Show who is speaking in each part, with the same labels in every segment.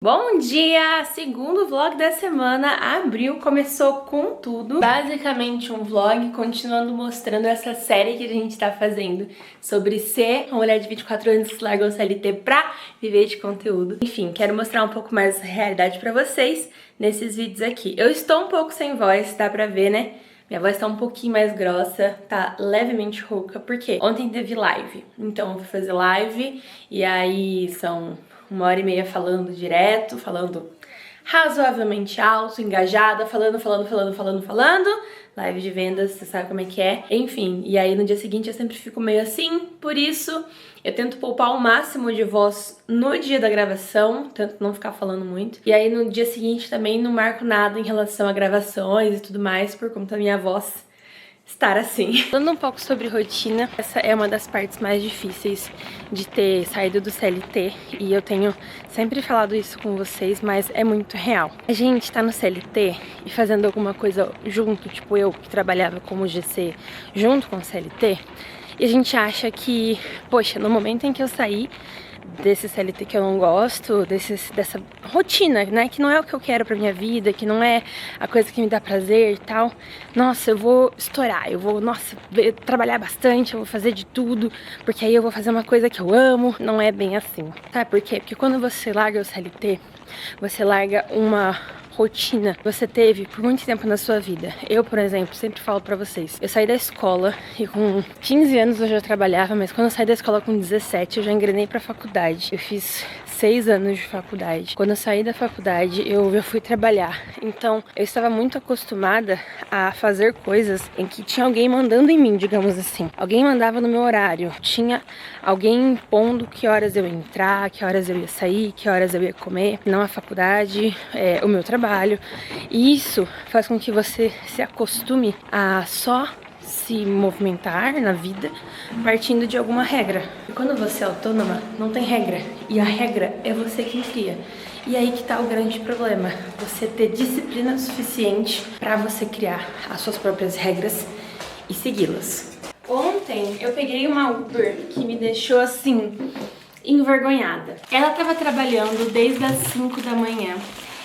Speaker 1: Bom dia! Segundo vlog da semana, abril começou com tudo. Basicamente um vlog continuando mostrando essa série que a gente tá fazendo sobre ser uma mulher de 24 anos que largou o CLT pra viver de conteúdo. Enfim, quero mostrar um pouco mais a realidade pra vocês nesses vídeos aqui. Eu estou um pouco sem voz, dá pra ver, né? Minha voz tá um pouquinho mais grossa, tá levemente rouca, porque ontem teve live. Então eu fui fazer live e aí são 1h30 falando direto, falando razoavelmente alto, engajada, falando. Live de vendas, você sabe como é que é. Enfim, e aí no dia seguinte eu sempre fico meio assim, por isso eu tento poupar o máximo de voz no dia da gravação, tento não ficar falando muito. E aí no dia seguinte também não marco nada em relação a gravações e tudo mais, por conta da minha voz estar assim. Falando um pouco sobre rotina, essa é uma das partes mais difíceis de ter saído do CLT e eu tenho sempre falado isso com vocês, mas é muito real. A gente tá no CLT e fazendo alguma coisa junto, tipo eu que trabalhava como GC junto com o CLT, e a gente acha que, poxa, no momento em que eu sair desse CLT que eu não gosto, dessa rotina, né, que não é o que eu quero pra minha vida, que não é a coisa que me dá prazer e tal, nossa, eu vou estourar, eu vou, nossa, trabalhar bastante, eu vou fazer de tudo, porque aí eu vou fazer uma coisa que eu amo. Não é bem assim, sabe por quê? Porque quando você larga o CLT, você larga uma rotina que você teve por muito tempo na sua vida. Eu, por exemplo, sempre falo pra vocês, eu saí da escola e com 15 anos eu já trabalhava, mas quando eu saí da escola com 17 eu já engrenei pra faculdade. Eu fiz 6 anos de faculdade. Quando eu saí da faculdade, eu fui trabalhar. Então, eu estava muito acostumada a fazer coisas em que tinha alguém mandando em mim, digamos assim. Alguém mandava no meu horário. Tinha alguém impondo que horas eu ia entrar, que horas eu ia sair, que horas eu ia comer. Não a faculdade, o meu trabalho. E isso faz com que você se acostume a só se movimentar na vida partindo de alguma regra. E quando você é autônoma, não tem regra. E a regra é você quem cria. E aí que tá o grande problema. Você ter disciplina suficiente para você criar as suas próprias regras e segui-las. Ontem eu peguei uma Uber que me deixou assim, envergonhada. Ela tava trabalhando desde as 5 da manhã.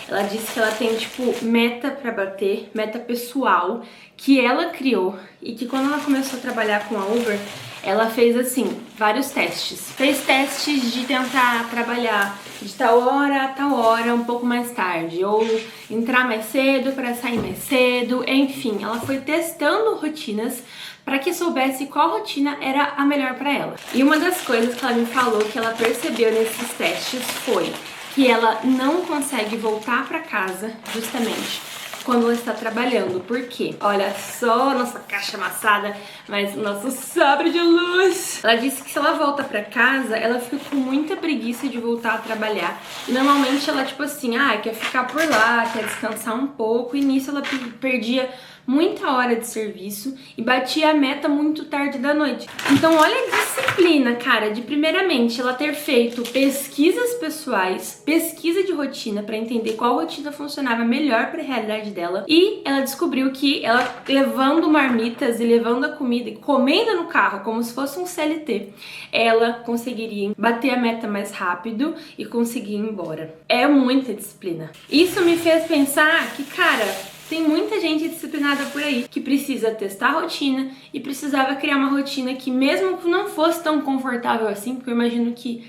Speaker 1: Ela disse que ela tem, tipo, meta pra bater, meta pessoal, que ela criou. E que quando ela começou a trabalhar com a Uber, ela fez, assim, vários testes. Fez testes de tentar trabalhar de tal hora a tal hora, um pouco mais tarde. Ou entrar mais cedo pra sair mais cedo. Enfim, ela foi testando rotinas para que soubesse qual rotina era a melhor para ela. E uma das coisas que ela me falou que ela percebeu nesses testes foi que ela não consegue voltar para casa justamente quando ela está trabalhando. Por quê? Olha só a nossa caixa amassada, mas o nosso sabre de luz. Ela disse que se ela volta para casa, ela fica com muita preguiça de voltar a trabalhar. E normalmente ela, tipo assim, quer ficar por lá, quer descansar um pouco. E nisso ela perdia muita hora de serviço e batia a meta muito tarde da noite. Então olha a disciplina, cara, de primeiramente ela ter feito pesquisas pessoais, pesquisa de rotina para entender qual rotina funcionava melhor para a realidade dela, e ela descobriu que ela levando marmitas e levando a comida e comendo no carro como se fosse um CLT, ela conseguiria bater a meta mais rápido e conseguir ir embora. É muita disciplina. Isso me fez pensar que, cara, tem muita gente disciplinada por aí que precisa testar a rotina e precisava criar uma rotina que, mesmo que não fosse tão confortável assim, porque eu imagino que,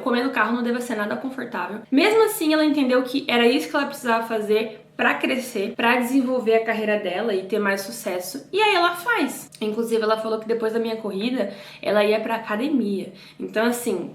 Speaker 1: comer no carro não deva ser nada confortável. Mesmo assim, ela entendeu que era isso que ela precisava fazer pra crescer, pra desenvolver a carreira dela e ter mais sucesso. E aí ela faz. Inclusive, ela falou que depois da minha corrida, ela ia pra academia. Então, assim,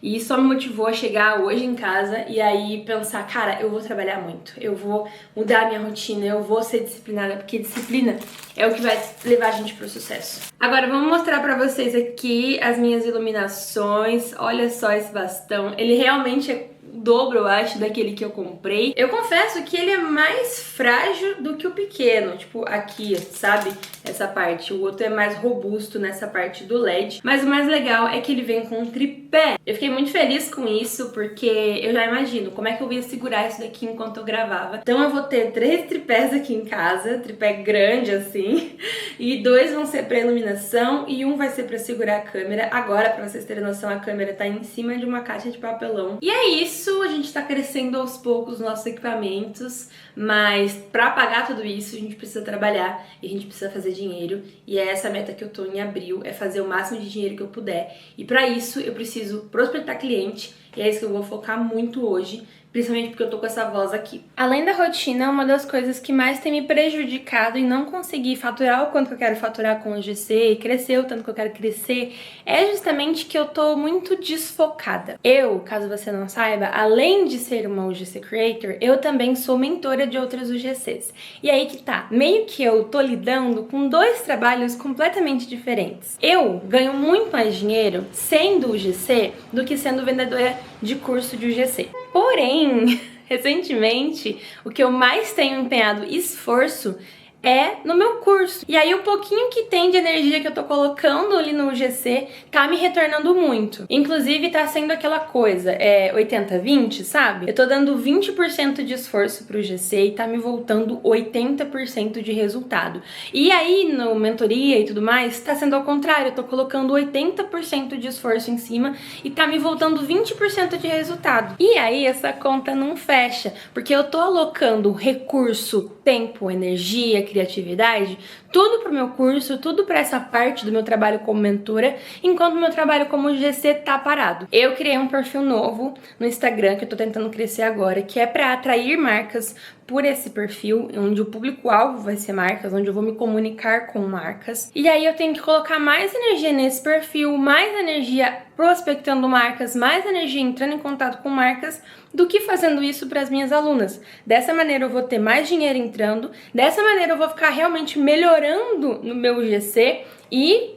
Speaker 1: e isso só me motivou a chegar hoje em casa e aí pensar, cara, eu vou trabalhar muito, eu vou mudar a minha rotina, eu vou ser disciplinada, porque disciplina é o que vai levar a gente pro sucesso. Agora vamos mostrar pra vocês aqui as minhas iluminações. Olha só esse bastão, ele realmente é o dobro, eu acho, daquele que eu comprei. Eu confesso que ele é mais frágil do que o pequeno, tipo aqui, sabe? Essa parte. O outro é mais robusto nessa parte do LED. Mas o mais legal é que ele vem com um tripé. Eu fiquei muito feliz com isso, porque eu já imagino como é que eu ia segurar isso daqui enquanto eu gravava. Então eu vou ter 3 tripés aqui em casa, tripé grande assim, e 2 vão ser pra iluminação e um vai ser pra segurar a câmera. Agora, pra vocês terem noção, a câmera tá em cima de uma caixa de papelão. E é isso. isso, a gente tá crescendo aos poucos os nossos equipamentos, mas pra pagar tudo isso, a gente precisa trabalhar e a gente precisa fazer dinheiro. E é essa a meta que eu tô em abril, é fazer o máximo de dinheiro que eu puder. E pra isso, eu preciso prospectar cliente, e é isso que eu vou focar muito hoje, principalmente porque eu tô com essa voz aqui. Além da rotina, uma das coisas que mais tem me prejudicado em não conseguir faturar o quanto que eu quero faturar com o GC e crescer o tanto que eu quero crescer é justamente que eu tô muito desfocada. Eu, caso você não saiba, além de ser uma UGC Creator, eu também sou mentora de outras UGCs. E aí que tá, meio que eu tô lidando com dois trabalhos completamente diferentes. Eu ganho muito mais dinheiro sendo UGC do que sendo vendedora de curso de UGC. Porém, recentemente, o que eu mais tenho empenhado esforço é no meu curso. E aí o pouquinho que tem de energia que eu tô colocando ali no UGC tá me retornando muito. Inclusive tá sendo aquela coisa, 80-20, sabe? Eu tô dando 20% de esforço pro UGC e tá me voltando 80% de resultado. E aí no mentoria e tudo mais, tá sendo ao contrário, eu tô colocando 80% de esforço em cima e tá me voltando 20% de resultado. E aí essa conta não fecha, porque eu tô alocando recurso, tempo, energia, criatividade, tudo pro meu curso, tudo pra essa parte do meu trabalho como mentora, enquanto o meu trabalho como GC tá parado. Eu criei um perfil novo no Instagram que eu tô tentando crescer agora, que é pra atrair marcas por esse perfil, onde o público-alvo vai ser marcas, onde eu vou me comunicar com marcas. E aí eu tenho que colocar mais energia nesse perfil, mais energia prospectando marcas, mais energia entrando em contato com marcas, do que fazendo isso para as minhas alunas. Dessa maneira eu vou ter mais dinheiro entrando, dessa maneira eu vou ficar realmente melhorando no meu GC e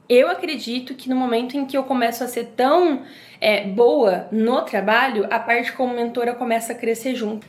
Speaker 1: eu acredito que no momento em que eu começo a ser tão boa no trabalho, a parte como mentora começa a crescer junto.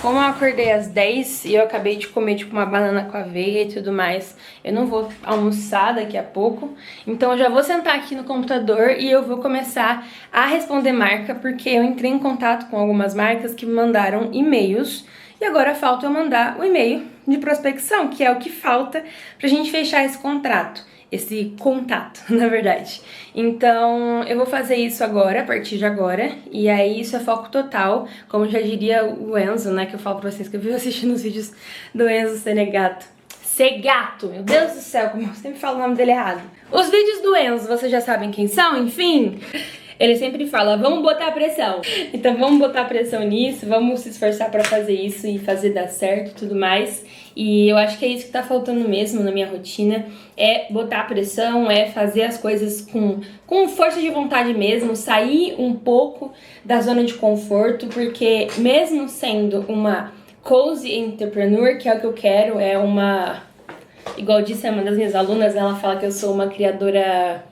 Speaker 1: Como eu acordei às 10 e eu acabei de comer tipo uma banana com aveia e tudo mais, eu não vou almoçar daqui a pouco, então eu já vou sentar aqui no computador e eu vou começar a responder marca, porque eu entrei em contato com algumas marcas que me mandaram e-mails e agora falta eu mandar o e-mail de prospecção, que é o que falta pra gente fechar esse contrato. Esse contato, na verdade. Então, eu vou fazer isso agora, a partir de agora, e aí isso é foco total, como já diria o Enzo, né, que eu falo pra vocês que eu vivo assistindo os vídeos do Enzo Senegato. Segato, meu Deus do céu, como eu sempre falo o nome dele errado. Os vídeos do Enzo, vocês já sabem quem são, enfim... Ele sempre fala, vamos botar pressão. Então vamos botar pressão nisso, vamos se esforçar pra fazer isso e fazer dar certo e tudo mais. E eu acho que é isso que tá faltando mesmo na minha rotina, é botar pressão, é fazer as coisas com força de vontade mesmo, sair um pouco da zona de conforto, porque mesmo sendo uma cozy entrepreneur, que é o que eu quero, igual disse uma das minhas alunas, ela fala que eu sou uma criadora...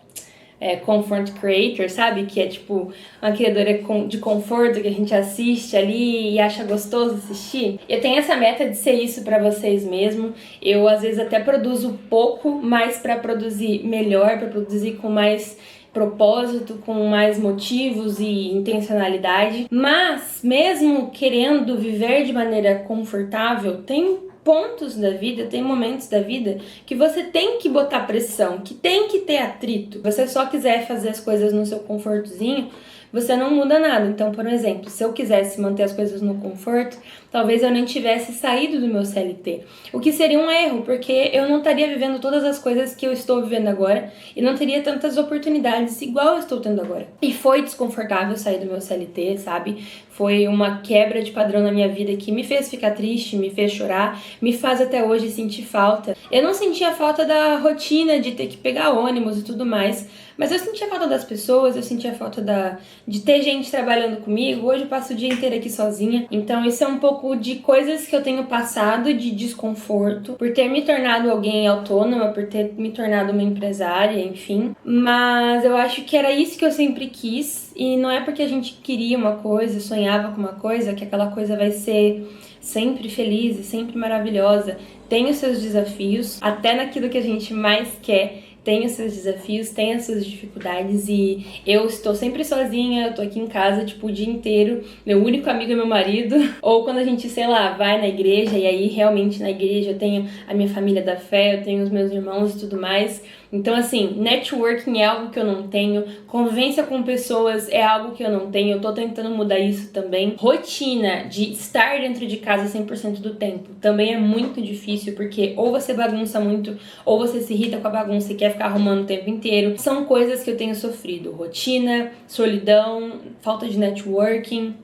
Speaker 1: comfort creator, sabe? Que é tipo uma criadora de conforto que a gente assiste ali e acha gostoso assistir. Eu tenho essa meta de ser isso pra vocês mesmo. Eu às vezes até produzo pouco, mas pra produzir melhor, pra produzir com mais propósito, com mais motivos e intencionalidade. Mas mesmo querendo viver de maneira confortável, tem pontos da vida, tem momentos da vida que você tem que botar pressão, que tem que ter atrito. Se você só quiser fazer as coisas no seu confortozinho, você não muda nada. Então, por exemplo, se eu quisesse manter as coisas no conforto, talvez eu nem tivesse saído do meu CLT. O que seria um erro, porque eu não estaria vivendo todas as coisas que eu estou vivendo agora e não teria tantas oportunidades igual eu estou tendo agora. E foi desconfortável sair do meu CLT, sabe? Foi uma quebra de padrão na minha vida que me fez ficar triste, me fez chorar, me faz até hoje sentir falta. Eu não sentia falta da rotina de ter que pegar ônibus e tudo mais, mas eu sentia falta das pessoas, eu sentia falta de ter gente trabalhando comigo. Hoje eu passo o dia inteiro aqui sozinha, então isso é um pouco de coisas que eu tenho passado de desconforto, por ter me tornado alguém autônoma, por ter me tornado uma empresária, enfim. Mas eu acho que era isso que eu sempre quis, e não é porque a gente queria uma coisa, sonhava com uma coisa, que aquela coisa vai ser sempre feliz e sempre maravilhosa. Tem os seus desafios, até naquilo que a gente mais quer, tem os seus desafios, tem as suas dificuldades, e eu estou sempre sozinha, eu tô aqui em casa, tipo, o dia inteiro, meu único amigo é meu marido, ou quando a gente, sei lá, vai na igreja, e aí realmente na igreja eu tenho a minha família da fé, eu tenho os meus irmãos e tudo mais, Então, assim, networking é algo que eu não tenho, convivência com pessoas é algo que eu não tenho, eu tô tentando mudar isso também. Rotina de estar dentro de casa 100% do tempo também é muito difícil, porque ou você bagunça muito, ou você se irrita com a bagunça e quer ficar arrumando o tempo inteiro. São coisas que eu tenho sofrido: rotina, solidão, falta de networking,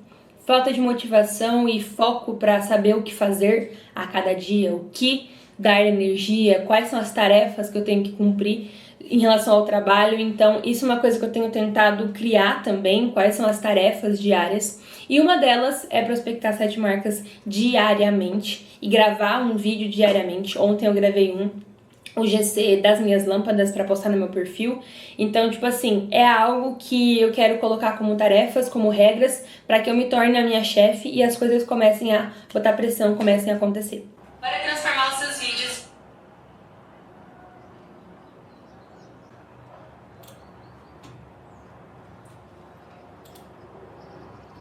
Speaker 1: falta de motivação e foco para saber o que fazer a cada dia, o que dar energia, quais são as tarefas que eu tenho que cumprir em relação ao trabalho. Então, isso é uma coisa que eu tenho tentado criar também, quais são as tarefas diárias. E uma delas é prospectar 7 marcas diariamente e gravar um vídeo diariamente. Ontem eu gravei o GC das minhas lâmpadas para postar no meu perfil. Então, tipo assim, é algo que eu quero colocar como tarefas, como regras, para que eu me torne a minha chefe e as coisas comecem a botar pressão, comecem a acontecer. Para transformar os seus vídeos.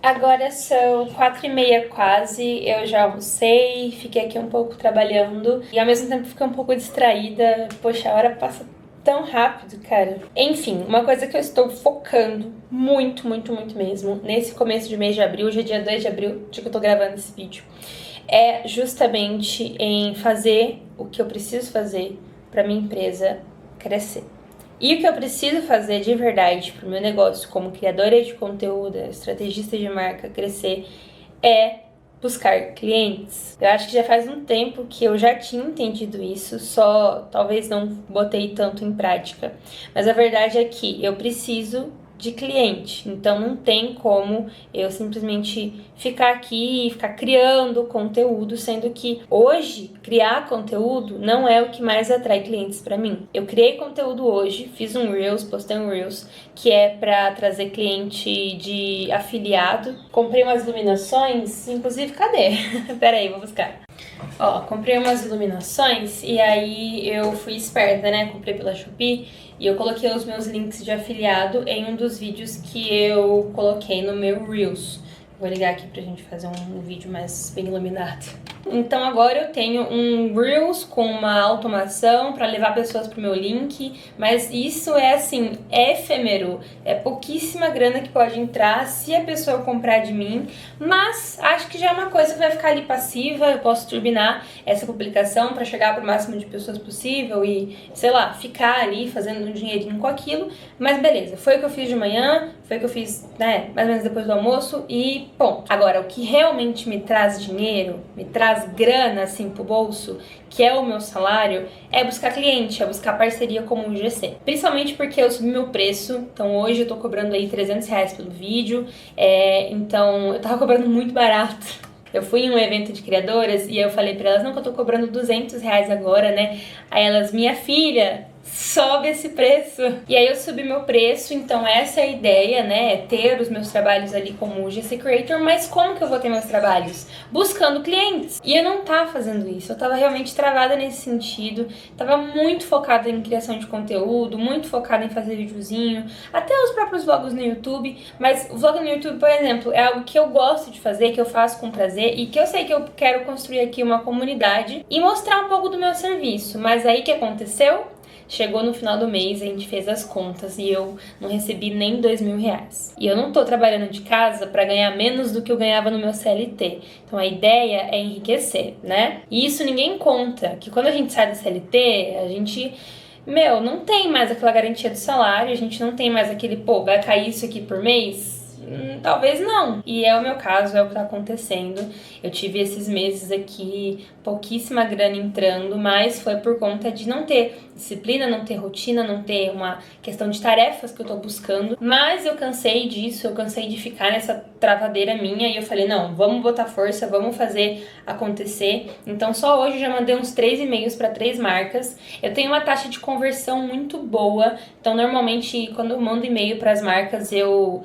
Speaker 1: Agora são 4h30 quase, eu já almocei, fiquei aqui um pouco trabalhando e ao mesmo tempo fiquei um pouco distraída. Poxa, a hora passa tão rápido, cara. Enfim, uma coisa que eu estou focando muito mesmo, nesse começo de mês de abril, hoje é dia 2 de abril, dia que eu tô gravando esse vídeo, é justamente em fazer o que eu preciso fazer para minha empresa crescer. E o que eu preciso fazer de verdade para o meu negócio como criadora de conteúdo, estrategista de marca crescer é buscar clientes. Eu acho que já faz um tempo que eu já tinha entendido isso, só talvez não botei tanto em prática. Mas a verdade é que eu preciso de cliente, então não tem como eu simplesmente ficar aqui e ficar criando conteúdo, sendo que hoje criar conteúdo não é o que mais atrai clientes para mim. Eu criei conteúdo hoje, fiz um Reels, postei um Reels que é para trazer cliente de afiliado. Comprei umas iluminações, inclusive cadê? Pera aí, vou buscar. Ó, comprei umas iluminações e aí eu fui esperta, né? Comprei pela Shopee e eu coloquei os meus links de afiliado em um dos vídeos que eu coloquei no meu Reels. Vou ligar aqui pra gente fazer um vídeo mais bem iluminado. Então agora eu tenho um Reels com uma automação para levar pessoas pro meu link, mas isso é assim, é efêmero, é pouquíssima grana que pode entrar se a pessoa comprar de mim, mas acho que já é uma coisa que vai ficar ali passiva. Eu posso turbinar essa publicação para chegar pro máximo de pessoas possível e, sei lá, ficar ali fazendo um dinheirinho com aquilo, mas beleza, foi o que eu fiz de manhã, foi o que eu fiz, né, mais ou menos depois do almoço e ponto. Agora, o que realmente me traz dinheiro, me traz grana assim pro bolso, que é o meu salário, é buscar cliente, é buscar parceria como o GC. Principalmente porque eu subi meu preço, então hoje eu tô cobrando aí R$300 pelo vídeo, então eu tava cobrando muito barato. Eu fui em um evento de criadoras e eu falei pra elas, não, que eu tô cobrando R$200 agora, né? Aí elas, minha filha, sobe esse preço. E aí eu subi meu preço, então essa é a ideia, né? É ter os meus trabalhos ali como GC Creator, mas como que eu vou ter meus trabalhos? Buscando clientes. E eu não tava fazendo isso, eu tava realmente travada nesse sentido, tava muito focada em criação de conteúdo, muito focada em fazer videozinho, até os próprios vlogs no YouTube, mas o vlog no YouTube, por exemplo, é algo que eu gosto de fazer, que eu faço com prazer e que eu sei que eu quero construir aqui uma comunidade e mostrar um pouco do meu serviço. Mas aí o que aconteceu? Chegou no final do mês, a gente fez as contas e eu não recebi nem R$2.000. E eu não tô trabalhando de casa para ganhar menos do que eu ganhava no meu CLT. Então a ideia é enriquecer, né? E isso ninguém conta, que quando a gente sai da CLT, a gente... não tem mais aquela garantia do salário, a gente não tem mais aquele, vai cair isso aqui por mês? Talvez não. E é o meu caso, é o que tá acontecendo. Eu tive esses meses aqui, pouquíssima grana entrando, mas foi por conta de não ter disciplina, não ter rotina, não ter uma questão de tarefas que eu tô buscando. Mas eu cansei disso, eu cansei de ficar nessa travadeira minha e eu falei, não, vamos botar força, vamos fazer acontecer. Então só hoje eu já mandei uns 3 e-mails para 3 marcas. Eu tenho uma taxa de conversão muito boa, então normalmente quando eu mando e-mail para as marcas eu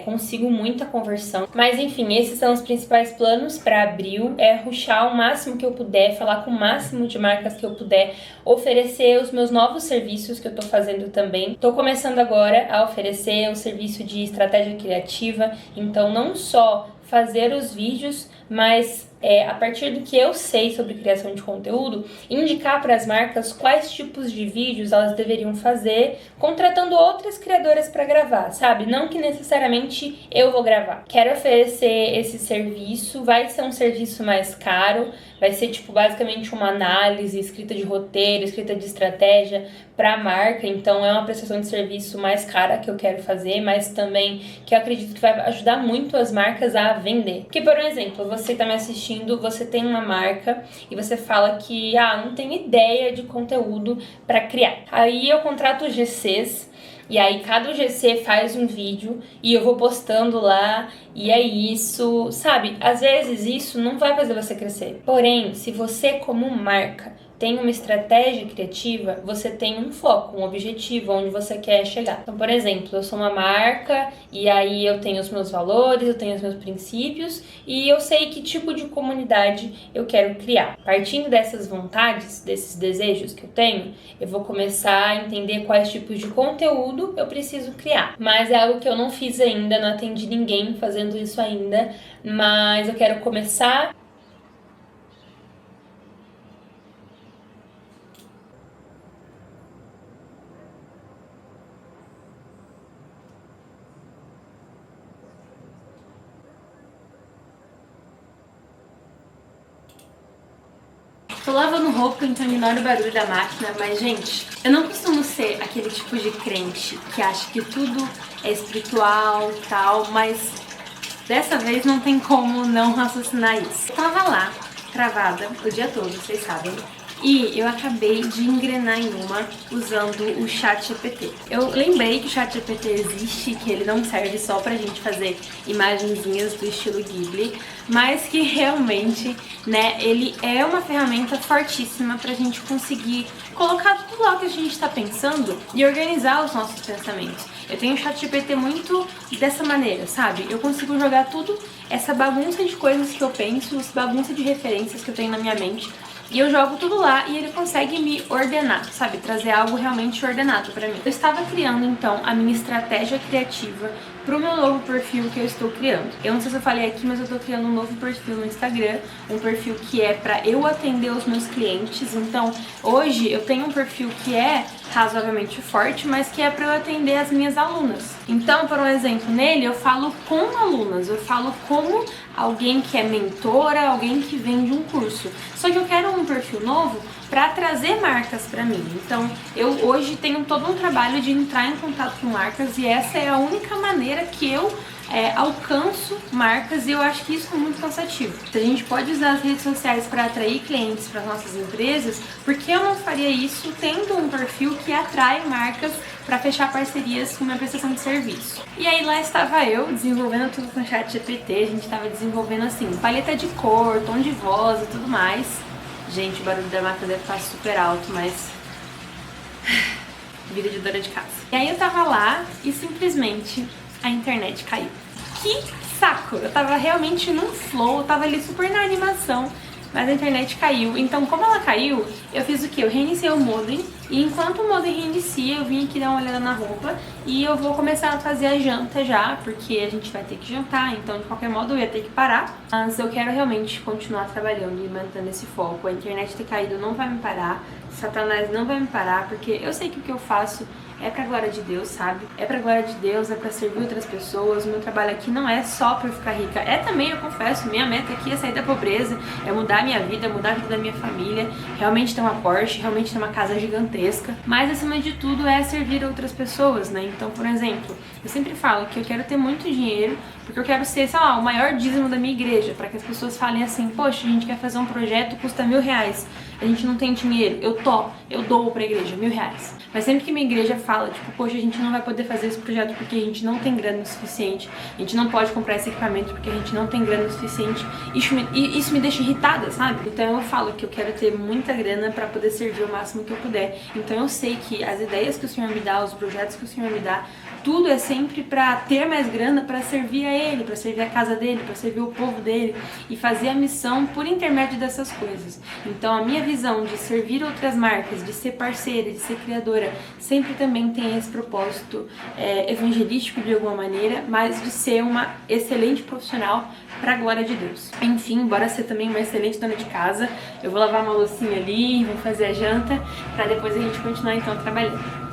Speaker 1: consigo muita conversão. Mas enfim, esses são os principais planos para abril, rushar o máximo que eu puder, falar com o máximo de marcas que eu puder, oferecer os meus novos serviços que eu tô fazendo também. Tô começando agora a oferecer o serviço de estratégia criativa, então não só fazer os vídeos, mas a partir do que eu sei sobre criação de conteúdo, indicar para as marcas quais tipos de vídeos elas deveriam fazer, contratando outras criadoras para gravar, sabe? Não que necessariamente eu vou gravar. Quero oferecer esse serviço, vai ser um serviço mais caro, vai ser tipo basicamente uma análise, escrita de roteiro, escrita de estratégia para a marca, então é uma prestação de serviço mais cara que eu quero fazer, mas também que eu acredito que vai ajudar muito as marcas a vender. Porque, por exemplo, você está me assistindo, você tem uma marca e você fala que não tem ideia de conteúdo para criar. Aí eu contrato GCs e aí cada GC faz um vídeo e eu vou postando lá e é isso, sabe? Às vezes isso não vai fazer você crescer. Porém, se você como marca tem uma estratégia criativa, você tem um foco, um objetivo, onde você quer chegar. Então, por exemplo, eu sou uma marca e aí eu tenho os meus valores, eu tenho os meus princípios e eu sei que tipo de comunidade eu quero criar. Partindo dessas vontades, desses desejos que eu tenho, eu vou começar a entender quais tipos de conteúdo eu preciso criar. Mas é algo que eu não fiz ainda, não atendi ninguém fazendo isso ainda, mas eu quero começar. Tô lavando roupa, então ignora o barulho da máquina, mas gente, eu não costumo ser aquele tipo de crente que acha que tudo é espiritual e tal, mas dessa vez não tem como não raciocinar isso. Eu tava lá, travada o dia todo, vocês sabem, e eu acabei de engrenar em uma usando o ChatGPT. Eu lembrei que o ChatGPT existe, que ele não serve só pra gente fazer imagenzinhas do estilo Ghibli, mas que realmente, né, ele é uma ferramenta fortíssima pra gente conseguir colocar tudo lá que a gente tá pensando e organizar os nossos pensamentos. Eu tenho o ChatGPT muito dessa maneira, sabe? Eu consigo jogar tudo, essa bagunça de coisas que eu penso, essa bagunça de referências que eu tenho na minha mente, e eu jogo tudo lá e ele consegue me ordenar, sabe? Trazer algo realmente ordenado pra mim. Eu estava criando, então, a minha estratégia criativa pro meu novo perfil que eu estou criando. Eu não sei se eu falei aqui, mas eu tô criando um novo perfil no Instagram, um perfil que é pra eu atender os meus clientes. Então, hoje eu tenho um perfil que é razoavelmente forte, mas que é pra eu atender as minhas alunas. Então, por um exemplo, nele eu falo com alunas, eu falo como alguém que é mentora, alguém que vende um curso. Só que eu quero um perfil novo para trazer marcas para mim. Então, eu hoje tenho todo um trabalho de entrar em contato com marcas e essa é a única maneira que eu alcanço marcas, e eu acho que isso é muito cansativo. A gente pode usar as redes sociais para atrair clientes para nossas empresas, porque eu não faria isso tendo um perfil que atrai marcas para fechar parcerias com minha prestação de serviço. E aí lá estava eu desenvolvendo tudo com o ChatGPT, a gente estava desenvolvendo assim, paleta de cor, tom de voz e tudo mais. Gente, o barulho da máquina deve estar super alto, mas vida de dona de casa. E aí eu tava lá e simplesmente a internet caiu. Que saco! Eu tava realmente num flow, eu tava ali super na animação, mas a internet caiu. Então, como ela caiu, eu fiz o quê? Eu reiniciei o modem, e enquanto o modem reinicia, eu vim aqui dar uma olhada na roupa e eu vou começar a fazer a janta já, porque a gente vai ter que jantar, então de qualquer modo eu ia ter que parar. Mas eu quero realmente continuar trabalhando e mantendo esse foco. A internet ter caído não vai me parar, Satanás não vai me parar, porque eu sei que o que eu faço é pra glória de Deus, sabe? É pra glória de Deus, é pra servir outras pessoas. O meu trabalho aqui não é só pra eu ficar rica. É também, eu confesso, minha meta aqui é sair da pobreza, é mudar a minha vida, mudar a vida da minha família, realmente ter uma Porsche, realmente ter uma casa gigantesca. Mas, acima de tudo, é servir outras pessoas, né? Então, por exemplo, eu sempre falo que eu quero ter muito dinheiro, porque eu quero ser, sei lá, o maior dízimo da minha igreja, pra que as pessoas falem assim, poxa, a gente quer fazer um projeto, custa R$1.000. A gente não tem dinheiro, eu dou pra igreja R$1.000. Mas sempre que minha igreja fala, tipo, poxa, a gente não vai poder fazer esse projeto porque a gente não tem grana o suficiente, a gente não pode comprar esse equipamento porque a gente não tem grana o suficiente, isso me deixa irritada, sabe? Então eu falo que eu quero ter muita grana pra poder servir o máximo que eu puder. Então eu sei que as ideias que o Senhor me dá, os projetos que o Senhor me dá, tudo é sempre para ter mais grana, para servir a ele, para servir a casa dele, para servir o povo dele e fazer a missão por intermédio dessas coisas. Então a minha visão de servir outras marcas, de ser parceira, de ser criadora, sempre também tem esse propósito evangelístico de alguma maneira, mas de ser uma excelente profissional para a glória de Deus. Enfim, bora ser também uma excelente dona de casa. Eu vou lavar uma loucinha ali, vou fazer a janta, para depois a gente continuar então trabalhando.